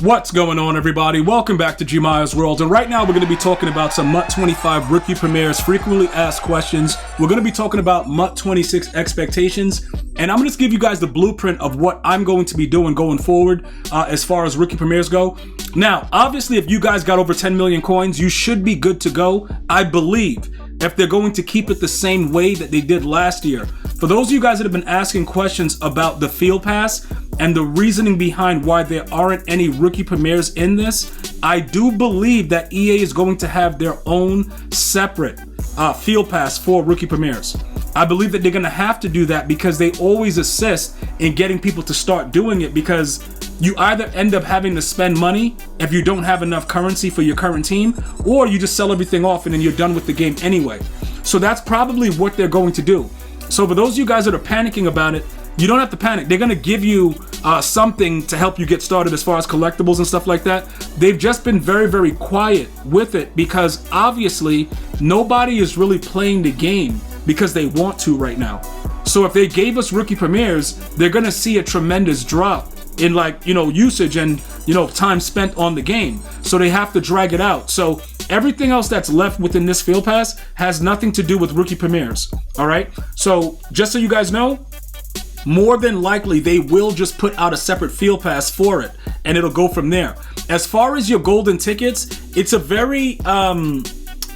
What's going on, everybody? Welcome back to GmiasWorld, and right now we're going to be talking about some MUT 25 Rookie Premieres frequently asked questions. We're going to be talking about MUT 26 expectations, and I'm going to give you guys the blueprint of what I'm going to be doing going forward as far as Rookie Premieres go. Now, obviously, if you guys got over 10 million coins, you should be good to go, I believe, if they're going to keep it the same way that they did last year. For those of you guys that have been asking questions about the Field Pass and the reasoning behind why there aren't any Rookie Premieres in this, I do believe that EA is going to have their own separate Field Pass for Rookie Premieres. I believe that they're going to have to do that because they always assist in getting people to start doing it, because you either end up having to spend money if you don't have enough currency for your current team, or you just sell everything off and then you're done with the game anyway. So that's probably what they're going to do. So for those of you guys that are panicking about it, you don't have to panic. They're going to give you something to help you get started as far as collectibles and stuff like that. They've just been very, very quiet with it because obviously nobody is really playing the game because they want to right now. So if they gave us Rookie Premieres, they're going to see a tremendous drop in usage and time spent on the game. So they have to drag it out. So everything else that's left within this Field Pass has nothing to do with Rookie Premieres. All right. So just so you guys know, more than likely they will just put out a separate Field Pass for it, and it'll go from there. As far as your golden tickets, it's a very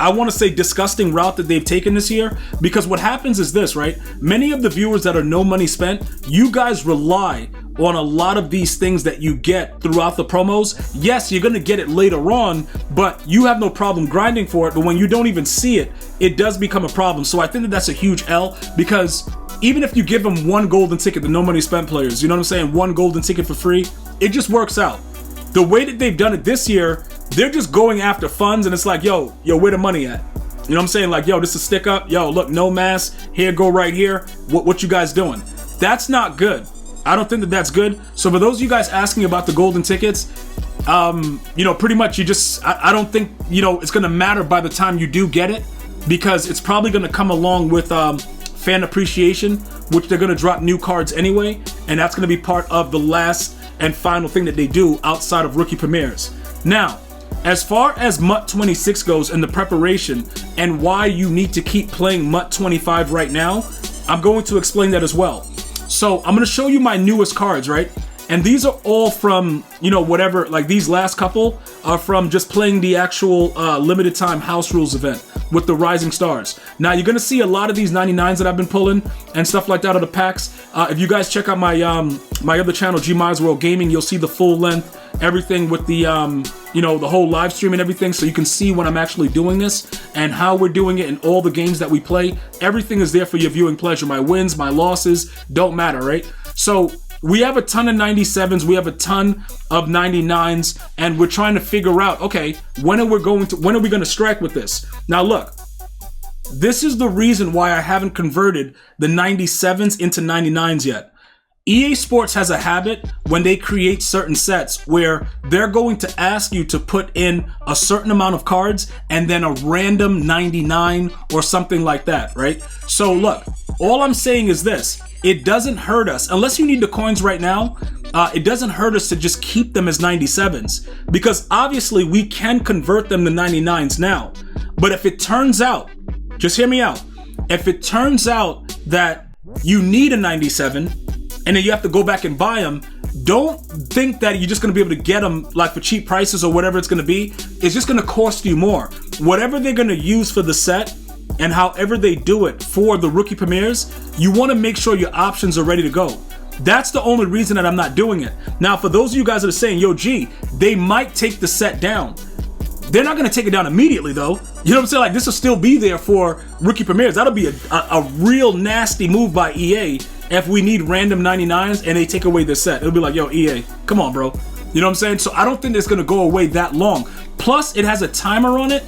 I want to say disgusting route that they've taken this year, because what happens is this, right? Many of the viewers that are no money spent, you guys rely on a lot of these things that you get throughout the promos. Yes, you're going to get it later on, but you have no problem grinding for it. But when you don't even see it, it does become a problem. So I think that that's a huge L, because even if you give them one golden ticket, the no money spent players, you know what I'm saying? One golden ticket for free, it just works out. The way that they've done it this year, they're just going after funds, and it's like, yo, where the money at? You know what I'm saying? Like, yo, this is stick up. Yo, look, no mask. Here, go right here. What you guys doing? That's not good. I don't think that that's good. So for those of you guys asking about the golden tickets, pretty much you just, I don't think, it's going to matter by the time you do get it, because it's probably going to come along with fan appreciation, which they're going to drop new cards anyway. And that's going to be part of the last and final thing that they do outside of Rookie Premieres. Now, as far as MUT 26 goes and the preparation and why you need to keep playing MUT 25 right now, I'm going to explain that as well. So I'm going to show you my newest cards, right? And these are all from, whatever, like these last couple are from just playing the actual limited time house rules event with the Rising Stars. Now you're going to see a lot of these 99s that I've been pulling and stuff like that out of the packs. If you guys check out my my other channel, GmiasWorld Gaming, you'll see the full length, everything with the, the whole live stream and everything. So you can see when I'm actually doing this and how we're doing it and all the games that we play. Everything is there for your viewing pleasure. My wins, my losses, don't matter, right? So we have a ton of 97s, we have a ton of 99s, and we're trying to figure out, okay, when are we going to strike with this? Now look, this is the reason why I haven't converted the 97s into 99s yet. EA Sports has a habit when they create certain sets where they're going to ask you to put in a certain amount of cards and then a random 99 or something like that, right? So look, all I'm saying is this. It doesn't hurt us, unless you need the coins right now, it doesn't hurt us to just keep them as 97s, because obviously we can convert them to 99s now. But if it turns out, just hear me out, if it turns out that you need a 97 and then you have to go back and buy them, don't think that you're just going to be able to get them like for cheap prices or whatever it's going to be. It's just going to cost you more. Whatever they're going to use for the set, and however they do it for the Rookie Premieres, you want to make sure your options are ready to go. That's the only reason that I'm not doing it. Now, for those of you guys that are saying, yo, G, they might take the set down. They're not going to take it down immediately, though. You know what I'm saying? Like, this will still be there for Rookie Premieres. That'll be a real nasty move by EA if we need random 99s and they take away this set. It'll be like, yo, EA, come on, bro. You know what I'm saying? So I don't think it's going to go away that long. Plus, it has a timer on it,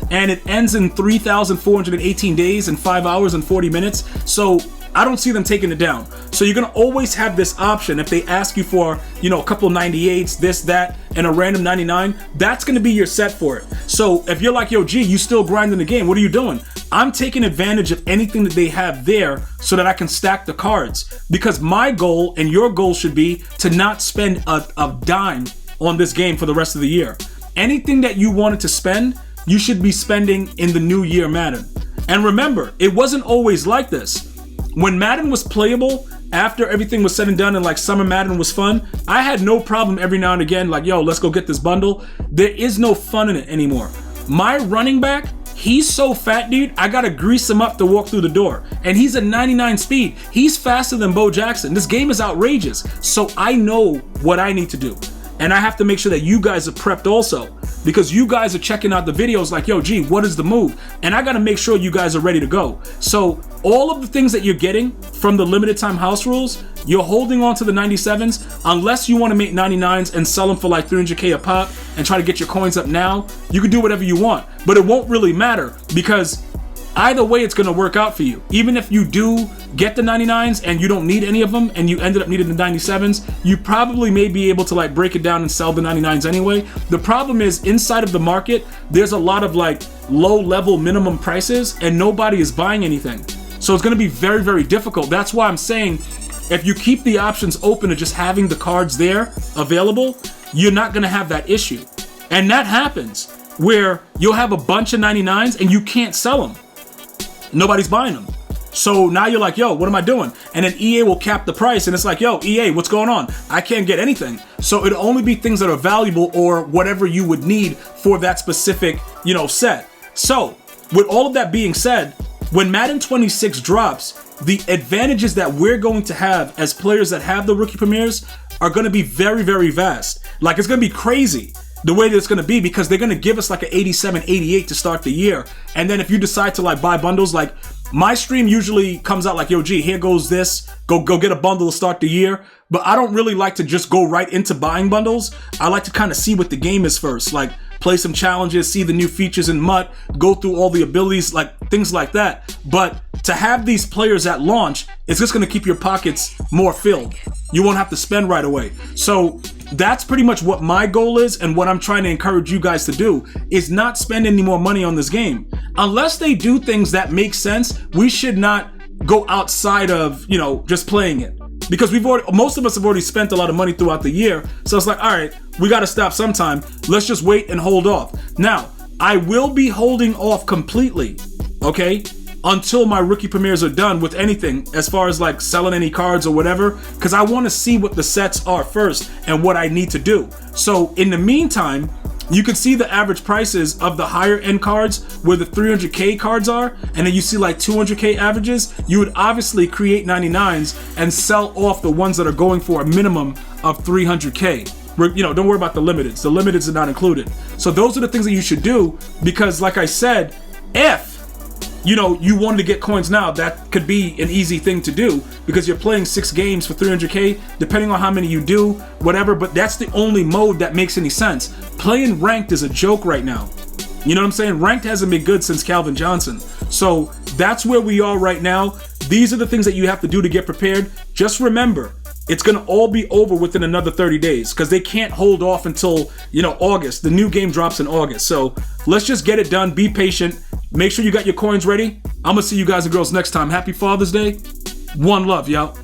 and it ends in 3,418 days and 5 hours and 40 minutes. So I don't see them taking it down. So you're going to always have this option. If they ask you for, a couple 98s, this, that, and a random 99, that's going to be your set for it. So if you're like, yo, G, you still grinding the game, what are you doing? I'm taking advantage of anything that they have there so that I can stack the cards. Because my goal and your goal should be to not spend a dime on this game for the rest of the year. Anything that you wanted to spend, you should be spending in the new year Madden. And remember, it wasn't always like this. When Madden was playable, after everything was said and done and like Summer Madden was fun, I had no problem every now and again, like, yo, let's go get this bundle. There is no fun in it anymore. My running back, he's so fat, dude, I gotta grease him up to walk through the door. And he's at 99 speed. He's faster than Bo Jackson. This game is outrageous. So I know what I need to do. And I have to make sure that you guys are prepped also, because you guys are checking out the videos like, yo, G, what is the move? And I got to make sure you guys are ready to go. So all of the things that you're getting from the limited time house rules, you're holding on to the 97s, unless you want to make 99s and sell them for like 300K a pop and try to get your coins up now. You can do whatever you want, but it won't really matter, because either way, it's going to work out for you. Even if you do get the 99s and you don't need any of them and you ended up needing the 97s, you probably may be able to like break it down and sell the 99s anyway. The problem is, inside of the market, there's a lot of like low level minimum prices and nobody is buying anything. So it's going to be very, very difficult. That's why I'm saying, if you keep the options open of just having the cards there available, you're not going to have that issue. And that happens where you'll have a bunch of 99s and you can't sell them. Nobody's buying them. So now you're like, yo, what am I doing? And then EA will cap the price and it's like, yo, EA, what's going on? I can't get anything. So it'll only be things that are valuable or whatever you would need for that specific, set. So with all of that being said, when Madden 26 drops, the advantages that we're going to have as players that have the rookie premieres are going to be very, very vast. Like, it's going to be crazy the way that it's going to be, because they're going to give us like an 87, 88 to start the year. And then if you decide to like buy bundles, like my stream usually comes out like, yo, G, here goes this, go get a bundle to start the year. But I don't really like to just go right into buying bundles. I like to kind of see what the game is first, like play some challenges, see the new features in MUT, go through all the abilities, like things like that. But to have these players at launch, it's just going to keep your pockets more filled. You won't have to spend right away. So that's pretty much what my goal is, and what I'm trying to encourage you guys to do is not spend any more money on this game. Unless they do things that make sense, we should not go outside of, just playing it. Because most of us have already spent a lot of money throughout the year. So it's like, all right, we got to stop sometime. Let's just wait and hold off. Now, I will be holding off completely, okay, until my rookie premieres are done with anything as far as like selling any cards or whatever, because I want to see what the sets are first and what I need to do. So in the meantime, you can see the average prices of the higher end cards where the 300K cards are, and then you see like 200K averages. You would obviously create 99s and sell off the ones that are going for a minimum of 300K. Don't worry about the limiteds. The limiteds are not included. So those are the things that you should do, because like I said, if you wanted to get coins now, that could be an easy thing to do, because you're playing 6 games for 300K, depending on how many you do, whatever, but that's the only mode that makes any sense. Playing ranked is a joke right now. You know what I'm saying? Ranked hasn't been good since Calvin Johnson. So that's where we are right now. These are the things that you have to do to get prepared. Just remember, it's going to all be over within another 30 days, because they can't hold off until, August. The new game drops in August. So let's just get it done. Be patient. Make sure you got your coins ready. I'm going to see you guys and girls next time. Happy Father's Day. One love, y'all.